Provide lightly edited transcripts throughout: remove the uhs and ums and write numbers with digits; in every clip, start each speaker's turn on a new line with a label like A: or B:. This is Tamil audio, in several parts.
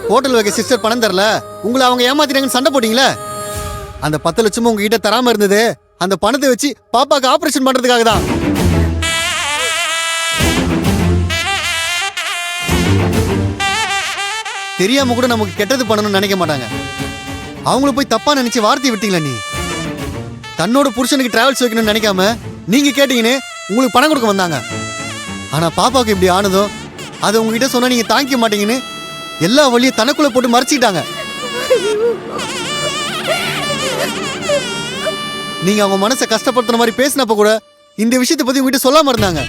A: ஹோட்டல் வைக்க சிஸ்டர் பணம் தரல, உங்களை அவங்க ஏமாத்தினாங்கன்னு சண்டை போட்டீங்களே, அந்த 10 லட்சமும் உங்ககிட்ட தராம இருந்தது அந்த பணத்தை வச்சு பாப்பாக்கு ஆபரேஷன் பண்றதுக்காக தான். தெரியாம கூட நமக்கு கெட்டது பண்ணணும்னு நினைக்க மாட்டாங்க. அவங்கள போய் தப்பா நினைச்சு வார்த்தை விட்டீங்களா நீ? தன்னோட புருஷனுக்கு டிராவல்ஸ் வைக்கணும்னு நினைக்காம நீங்க கேட்டீங்கன்னு உங்களுக்கு பணம் கொடுக்க வந்தாங்க. ஆனா பாப்பாவுக்கு இப்படி ஆனதோ அதை உங்ககிட்ட சொன்னா நீங்க தாங்கிக்க மாட்டீங்கன்னு எல்லா வழியும் தனக்குள்ள போட்டு மறைச்சிக்கிட்டாங்க. நீங்க அவங்க மனசை கஷ்டப்படுத்துற மாதிரி பேசினப்ப கூட இந்த விஷயத்தை பத்தி உங்ககிட்ட சொல்லாம இருந்தாங்க.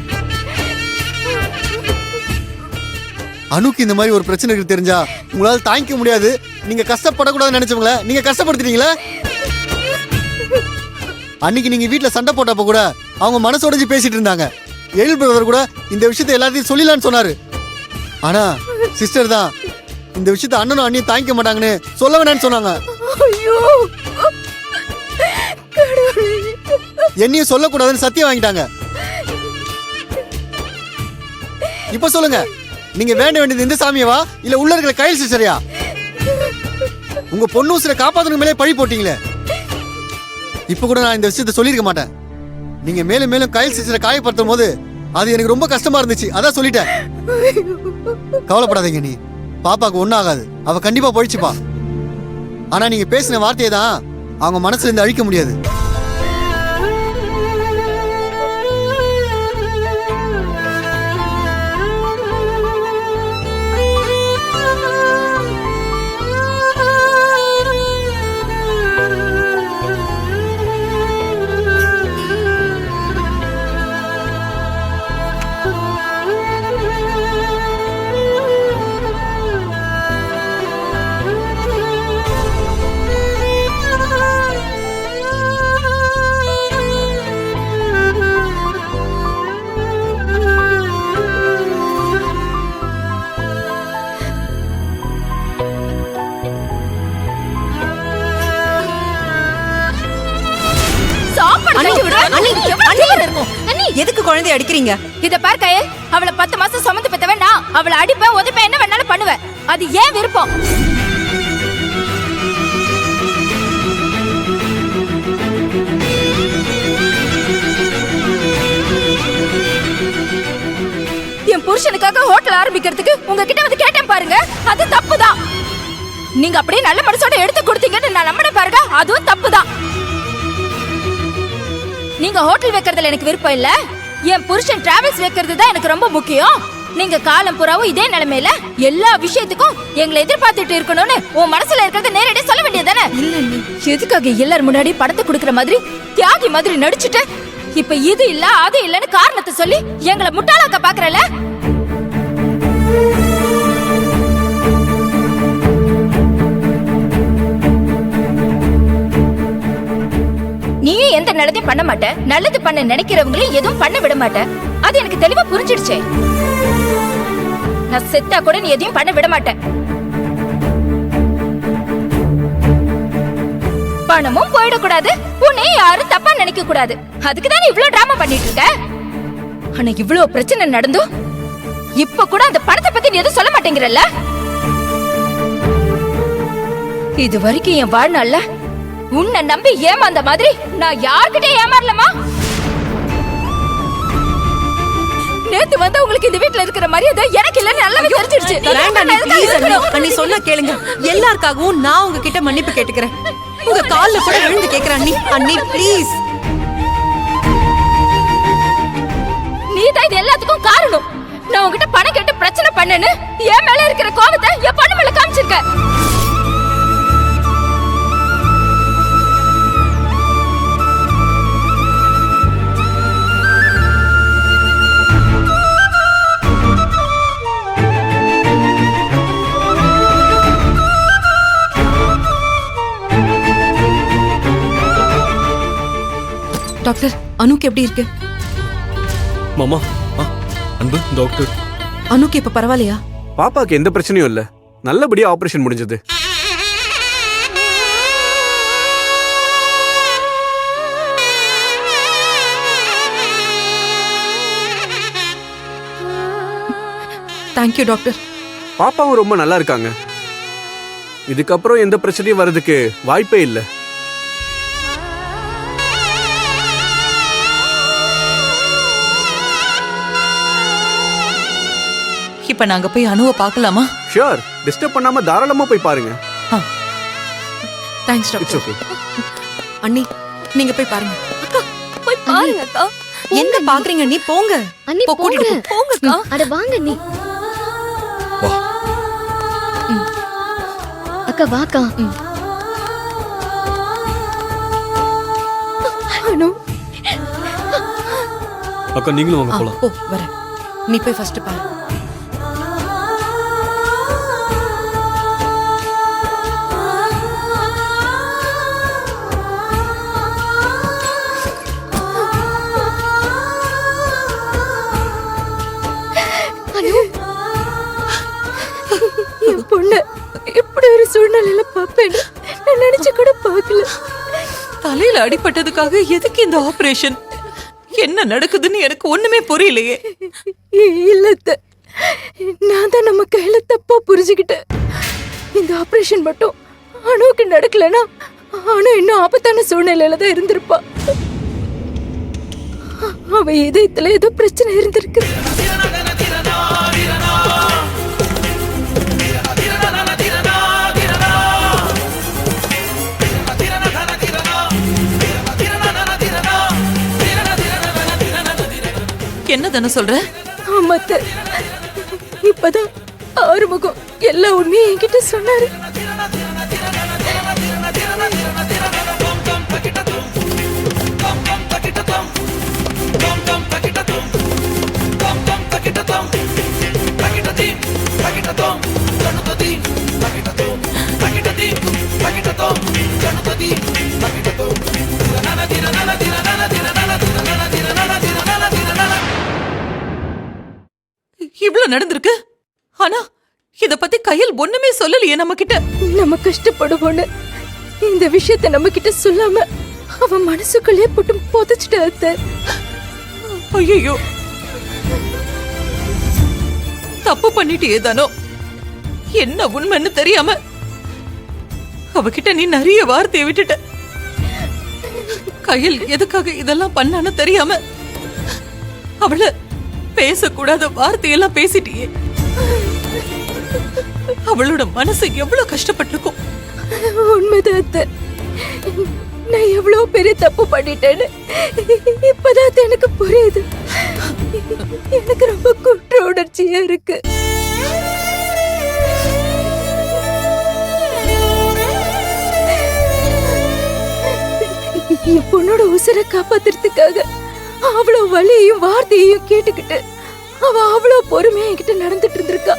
A: அனுக்கு இந்த மாதிரி ஒரு பிரச்சனை இருக்கு தெரிஞ்சா உங்களால தாங்கிக்க முடியாது, நீங்க கஷ்டப்படக்கூடாதுன்னு நினைச்சவங்கள நீங்க கஷ்டப்படுத்திட்டீங்களா? அன்னைக்கு நீங்க வீட்டுல சண்டை போட்டப்ப கூட அவங்க மனசு உடைஞ்சு பேசிட்டு இருந்தாங்க. எழில் பிரதர் கூட இந்த விஷயத்தை எல்லாத்தையும் சொல்லிடலான்னு சொன்னாரு. ஆனா சிஸ்டர் தான் இந்த விஷயத்த அண்ணனும் அண்ணியும் தாங்கிக்க மாட்டாங்கன்னு சொல்ல வேணான்னு சொன்னாங்க. என்னையும் சொல்லக்கூடாதுன்னு சத்தியம் வாங்கிட்டாங்க. இப்ப சொல்லுங்க, நீங்க வேண்ட வேண்டியது இந்த சாமியவா இல்ல உள்ள இருக்கிற கையில் சிஸ்டரையா? உங்க பொண்ணு உசிரை காப்பாத்தணும் மேலே பழி போட்டீங்களே. இப்ப கூட நான் இந்த விஷயத்த சொல்லிருக்க மாட்டேன். நீங்க மேலும் மேலும் கையில் சிஸ்டரை காயப்படுத்தும் போது அது எனக்கு ரொம்ப கஷ்டமா இருந்துச்சு, அதான் சொல்லிட்டேன். கவலைப்படாதீங்க, நீ பாப்பாக்கு ஒன்னும் ஆகாது, அவ கண்டிப்பா போயிடுச்சுப்பா. ஆனா நீங்க பேசின வார்த்தையை தான் அவங்க மனசுல இருந்து அழிக்க முடியாது.
B: எதுக்கு குழந்தைய அடிக்கிறீங்க?
C: இத பார் கயல், அவளை 10 மாசம் சுமந்து பெத்தவன் நான். அவளை அடிப்பேன், உதைப்பேன், என்ன வேணாலும் பண்ணுவேன். அது ஏன் விருப்பம். என் புருஷனுக்காக ஹோட்டல் ஆரம்பிக்கிறதுக்கு உங்ககிட்ட வந்து கேட்டேன் பாருங்க, அது தப்புதான். நீங்க அப்படியே நல்ல மனசோட எடுத்து கொடுத்தீங்கன்னு நான் நம்பின பாருங்க, அதுவும் தப்புதான். நீங்க ஹோட்டல் வைக்கிறதுல எனக்கு விருப்பம் இல்ல, என் புருஷன் டிராவல்ஸ் வைக்கிறது தான் எனக்கு ரொம்ப முக்கியம். நீங்க காலம் புறாவும் இதே நிலைமையில எல்லா விஷயத்துக்கும் எங்களை எதிர்பார்த்துட்டு இருக்கணும்னு உன் மனசுல இருக்கிறத நேரடியா சொல்ல வேண்டியதானே? இல்ல நீ எதுக்காக எல்லாரும் முன்னாடி படத்தை கொடுக்கற மாதிரி தியாகி மாதிரி நடிச்சுட்டு இப்ப இது இல்ல அது இல்லன்னு காரணத்தை சொல்லி எங்களை முட்டாளாக்க பாக்குறல? நீயும் எந்த நல்லதையும் பண்ண மாட்ட, நல்லது பண்ண நினைக்கிறவங்களையும் எதுவும் பண்ண விட மாட்ட. அது எனக்கு தெளிவா புரிஞ்சிடுச்சே. நான் செத்தா கூட நீ எதையும் பண்ண விட மாட்டேன். பணமும் போயிடக்கூடாது, உன்னை யாரும் தப்பா நினைக்க கூடாது. அதுக்குதான் நீ இவ்ளோ டிராமா பண்ணிட்டு இருக்க. ஆனா இவ்ளோ பிரச்சனை நடந்தும் இப்ப கூட அந்த பணத்தை பத்தி நீ எதுவும் சொல்ல மாட்டேங்கிறல்ல? இது வரைக்கும் என் வாழ்நாள்ல உன்னை நம்பி ஏமாந்த மாதிரி நான் யார்கிட்ட ஏமாறலமா? நேத்து வந்து உங்களுக்கு இந்த வீட்ல இருக்கிற மரியாதை எனக்கு இல்லன்னு நல்லாவே தெரிஞ்சிருச்சு.
B: அண்ணி சொன்னா கேளுங்க, எல்லாருக்காகவும் நான் உங்ககிட்ட மன்னிப்பு கேட்டுக்கிறேன். உங்க கால்ல கூட விழுந்து கேக்குறேன் அண்ணி. அண்ணி ப்ளீஸ்.
C: நீதான் இது எல்லாத்துக்கும் காரணம். நான் உங்ககிட்ட பணம் கேட்டு பிரச்சனை பண்ணேன்னு என் மேல இருக்கிற கோபத்தை என் பொண்ணு மேல காமிச்சிருக்க.
B: டாக்டர், அனுக்கு எப்படி இருக்கு?
D: மாமா, அன்பு டாக்டர்.
B: அனுக்கு இப்ப பரவாயில்லையா?
D: பாப்பாக்கு எந்த பிரச்சனையும் இல்ல, நல்லபடியா ஆபரேஷன் முடிஞ்சது.
B: Thank you doctor.
D: பாப்பாவும் ரொம்ப நல்லா இருக்காங்க. இதுக்கப்புறம் எந்த பிரச்சனையும் வர்றதுக்கு வாய்ப்பே இல்லை.
B: இப்ப நாங்க போய் அனுவை பார்க்கலாமா?
D: ஷியோர், டிஸ்டர்ப் பண்ணாம தாராளமா போய் பாருங்க.
B: Thanks
D: it's
B: doctor.
D: ஓகே.
B: அண்ணி நீங்க போய் பாருங்க.
C: போய் பாருங்க அக்கா.
B: எங்க பாக்குறீங்க? நீ போங்க.
E: அண்ணி
B: போ, கூட்டிட்டு
E: போங்க.
B: போ. போங்கக்கா.
E: அட வாங்க நீ. அக்கா வாக்கா.
C: அனு
F: அக்கா நீங்களும் வாங்க போலாம்.
B: போ வரேன். நீ போய் ஃபர்ஸ்ட் பாரு.
C: என் பொண்ணு இப்படி ஒரு சூழ்நிலையில பாப்பேன்னு நான் நினைச்சு கூட பார்க்கல.
B: தலையில அடிபட்டதுக்காக எதுக்கு இந்த ஆபரேஷன்? என்ன நடக்குதுன்னு எனக்கு ஒண்ணுமே புரியலையே.
C: இல்லத்த, நான் தான் நம்ம கையில தப்பா புரிஞ்சுக்கிட்டேன். இந்த ஆபரேஷன் மட்டும் அணுவுக்கு நடக்கலனா அணு இன்னும் ஆபத்தான சூழ்நிலையில தான் இருந்திருப்பா. அவ இதயத்துல ஏதோ பிரச்சனை இருந்திருக்கு.
B: என்ன தானே சொல்ற?
C: ஆமாத்த, இப்பதான் ஆறுமுகம் எல்லா உண்மையும் என்கிட்ட சொன்னாரு.
B: இவ்ளோ நடந்திருக்கு. ஆனா இத பத்தி கையில் ஒண்ணுமே சொல்லலையே நம்ம கிட்ட.
C: நம்ம கஷ்டப்படுவோன்னு இந்த விஷயத்தை நம்ம கிட்ட சொல்லாம அவ மனசுக்குள்ளே போட்டு புதைச்சிட்டா அத்தை.
B: ஐயோ, தப்பு பண்ணிட்டு ஏதானோ. என்ன உண்மைன்னு தெரியாம அவகிட்ட நீ நிறைய வார்த்தையை விட்டுட்ட. கையில் எதுக்காக இதெல்லாம் பண்ணான்னு தெரியாம அவள பேசக்கூடாத வார்த்தையெல்லாம் பேசிட்டியே. அவளோட மனசு எவ்வளவு கஷ்டப்பட்டிருக்கும்.
C: உண்மைதான் அத்தை, நான் எவ்வளவு பெரிய தப்பு பண்ணிட்டேன்னு இப்பதான் அத்தை எனக்கு புரியுது. எனக்கு ரொம்ப குற்ற உணர்ச்சியா இருக்கு. என் பொண்ணோட உசுரை காப்பாத்துறதுக்காக அவ்வளவு வலியையும் வார்த்தையையும் கேட்டுக்கிட்டு அவ அவ்வளவு பொறுமையா என்கிட்ட நடந்துட்டு இருந்திருக்கா.